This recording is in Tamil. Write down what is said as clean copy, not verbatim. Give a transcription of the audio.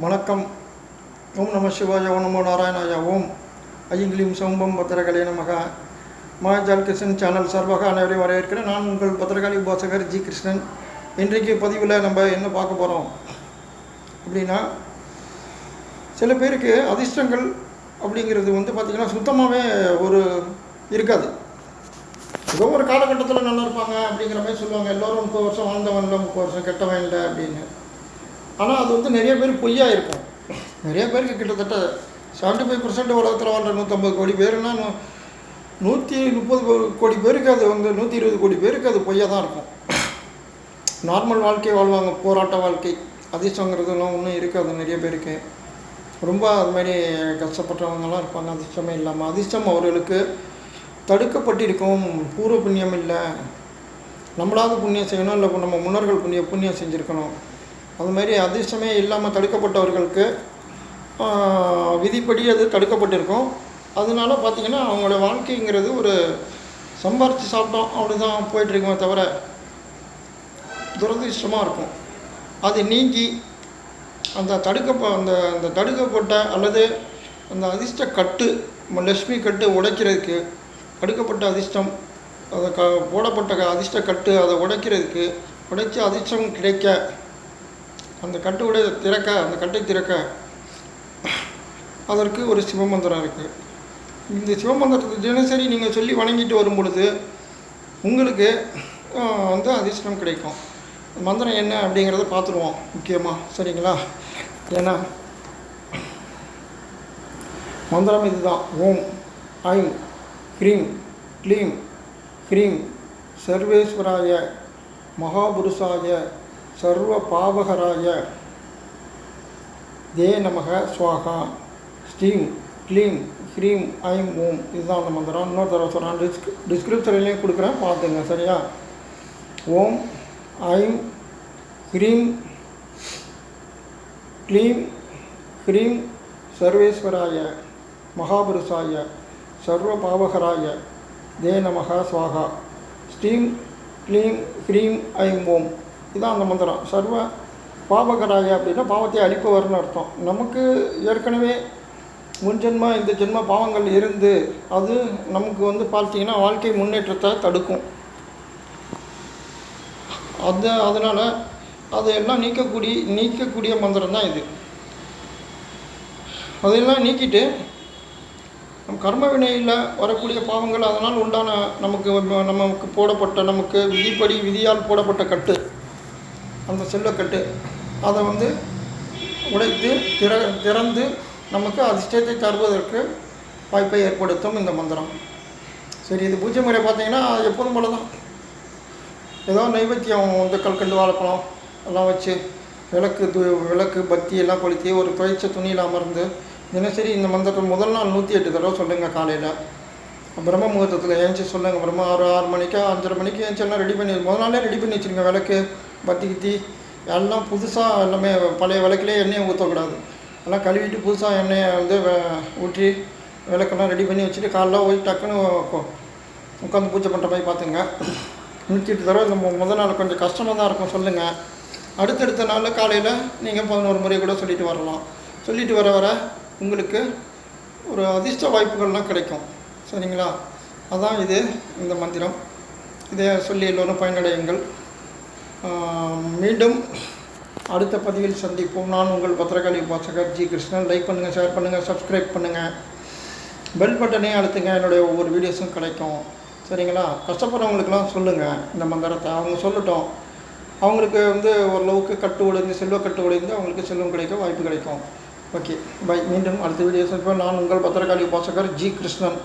வணக்கம். ஓம் நம சிவாய, ஓம் நமோ நாராயணாய, ஓம் ஐயங்கிலியும் சௌம்பம் பத்திரகாளி நமக. மாயாஜால் கிருஷ்ணன் சேனல் சார்பாக அனைவரையும் வரவேற்கிறேன். நான் உங்கள் பத்திரகாளி உபாசகர் ஜி கிருஷ்ணன். இன்றைக்கு பதிவில் நம்ம என்ன பார்க்க போகிறோம் அப்படின்னா, சில பேருக்கு அதிர்ஷ்டங்கள் அப்படிங்கிறது பார்த்திங்கன்னா சுத்தமாகவே இருக்காது. ஏதோ ஒரு காலகட்டத்தில் நல்லா இருப்பாங்க அப்படிங்கிற மாதிரி சொல்லுவாங்க. எல்லோரும் 30 வருஷம் வாழ்ந்தவன் இல்லை, 30 வருஷம் கெட்டவன் இல்லை அப்படின்னு. ஆனால் அது நிறைய பேர் பொய்யா இருக்கும். நிறைய பேருக்கு கிட்டத்தட்ட 75% உலகத்தில் வாழ்கிற 150 கோடி பேருன்னா 130 கோடி பேருக்கு அது 120 கோடி பேருக்கு அது பொய்யா தான் இருக்கும். நார்மல் வாழ்க்கை வாழ்வாங்க, போராட்ட வாழ்க்கை. அதிர்ஷ்டங்கிறதுலாம் ஒன்றும் இருக்காது நிறைய பேருக்கு. ரொம்ப அது மாதிரி கஷ்டப்பட்டவங்கலாம் இருப்பாங்க அதிர்ஷ்டமே இல்லாமல். அதிர்ஷ்டம் அவர்களுக்கு தடுக்கப்பட்டிருக்கும். பூர்வ புண்ணியம் இல்லை, நம்மளாவது புண்ணியம் செய்யணும், இல்லை நம்ம முன்னோர்கள் புண்ணியம் செஞ்சுருக்கணும். அதுமாரி அதிர்ஷ்டமே இல்லாமல் தடுக்கப்பட்டவர்களுக்கு விதிப்படி அது தடுக்கப்பட்டிருக்கும். அதனால பார்த்திங்கன்னா அவங்களோட வாழ்க்கைங்கிறது சம்பாரித்து சாப்பிட்டோம் அப்படி தான் போயிட்டுருக்குமே தவிர துரதிர்ஷ்டமாக இருக்கும். அது நீங்கி அந்த தடுக்கப்பட்ட அல்லது அந்த அதிர்ஷ்ட கட்டு, லட்சுமி கட்டு உடைக்கிறதுக்கு, தடுக்கப்பட்ட அதிர்ஷ்டம், அதை போடப்பட்ட அதிர்ஷ்ட கட்டு அதை உடைச்சி அதிர்ஷ்டம் கிடைக்க, அந்த கட்டை திறக்க அதற்கு ஒரு சிவமந்திரம் இருக்குது. இந்த சிவமந்திரத்தை தினசரி நீங்கள் சொல்லி வணங்கிட்டு வரும் பொழுது உங்களுக்கு அதிர்ஷ்டம் கிடைக்கும். மந்திரம் என்ன அப்படிங்கிறத பார்த்துருவோம் முக்கியமாக, சரிங்களா? ஏன்னா மந்திரம் இதுதான். ஓம் ஐம் ஹ்ரீம் க்ளீம் ஹ்ரீம் சர்வேஸ்வராய மகாபுருஷாய சர்வ பாவகராய தே நமக ஸ்வாகா ஸ்ரீம் க்ளீம் ஹ்ரீம் ஐம் ஓம். இதுதான் அந்த மந்திரம். இன்னொரு தடவை சொல்கிறேன், டிஸ்கிரிப்ஷன்லேயும் கொடுக்குறேன், பார்த்துங்க, சரியா? ஓம் ஐம் ஹ்ரீம் க்ளீம் ஹ்ரீம் சர்வேஸ்வராய மகாபுருஷாய சர்வ பாவகராய தே நமக ஸ்வாகா ஸ்ரீம் க்ளீம் ஹ்ரீம் ஐம் ஓம். இதுதான் அந்த மந்திரம். சர்வ பாவகராய அப்படின்னா பாவத்தை அழிப்பவர்னு அர்த்தம். நமக்கு ஏற்கனவே முன்ஜென்மா இந்த ஜென்ம பாவங்கள் இருந்து அது நமக்கு பார்த்தீங்கன்னா வாழ்க்கை முன்னேற்றத்தை தடுக்கும். அதனால் அதையெல்லாம் நீக்கக்கூடிய மந்திரம் தான் இது. அதையெல்லாம் நீக்கிட்டு நம் கர்ம வினையில் வரக்கூடிய பாவங்கள், அதனால் உண்டான நமக்கு போடப்பட்ட, நமக்கு விதியால் போடப்பட்ட கட்டு, அந்த செல்வக்கட்டு, அதை உடைத்து திறந்து நமக்கு அதிர்ஷ்டத்தை தருவதற்கு வாய்ப்பை ஏற்படுத்தும் இந்த மந்திரம். சரி, இது பூஜை முறை பார்த்தீங்கன்னா எப்போதும் போல தான். ஏதோ நைவேத்தியம் கல்கண்டு வாழைப்பழம் எல்லாம் வச்சு விளக்கு பத்தி எல்லாம் கொளுத்தி ஒரு துவைச்ச துணியில் அமர்ந்து தினசரி இந்த மந்திரத்தை முதல் நாள் 108 தடவை சொல்லுங்கள். காலையில் பிரம்ம முகூர்த்தத்தில் ஏஞ்சி சொல்லுங்கள். பிரம்ம 6 மணிக்கு 5:30 மணிக்கு ஏஞ்சி எல்லாம் ரெடி பண்ணி முதல் நாளே ரெடி பண்ணி வச்சுருங்க. விளக்கு பத்தி கித்தி எல்லாம் புதுசாக, எல்லாமே பழைய விளக்குலேயே எண்ணெயை ஊற்றக்கூடாது. எல்லாம் கழுவிட்டு புதுசாக எண்ணெயை ஊற்றி விளக்கெல்லாம் ரெடி பண்ணி வச்சுட்டு காலைல போய் டக்குன்னு உட்காந்து பூஜை பண்ணுற மாதிரி பார்த்துங்க. 108 தடவை. இந்த முதல் நாள் கொஞ்சம் கஷ்டமாக தான் இருக்கும், சொல்லுங்கள். அடுத்தடுத்த நாள் காலையில் நீங்கள் 11 முறை கூட சொல்லிட்டு வரலாம். சொல்லிட்டு வர உங்களுக்கு ஒரு அதிர்ஷ்ட வாய்ப்புகள்லாம் கிடைக்கும், சரிங்களா? அதான் இந்த மந்திரம். இதை சொல்லி எல்லோரும் பயனடையுங்கள். மீண்டும் அடுத்த பதிவில் சந்திப்போம். நான் உங்கள் பத்திரகாளி உபாசகர் ஜி கிருஷ்ணன். லைக் பண்ணுங்கள், ஷேர் பண்ணுங்கள், சப்ஸ்கிரைப் பண்ணுங்கள், பெல் பட்டனே அழுத்துங்க. என்னுடைய ஒவ்வொரு வீடியோஸும் கிடைக்கும், சரிங்களா? கஷ்டப்படுறவங்களுக்கெல்லாம் சொல்லுங்கள் இந்த மந்திரத்தை. அவங்க சொல்லட்டும், அவங்களுக்கு ஓரளவுக்கு செல்வ கட்டு உடைந்து அவங்களுக்கு செல்வம் கிடைக்க வாய்ப்பு கிடைக்கும். Okay, bye. மீண்டும் அடுத்த வீடியோ சந்திப்போம். நான் உங்கள் பத்திரகாளி உபாசகர் ஜி கிருஷ்ணன்.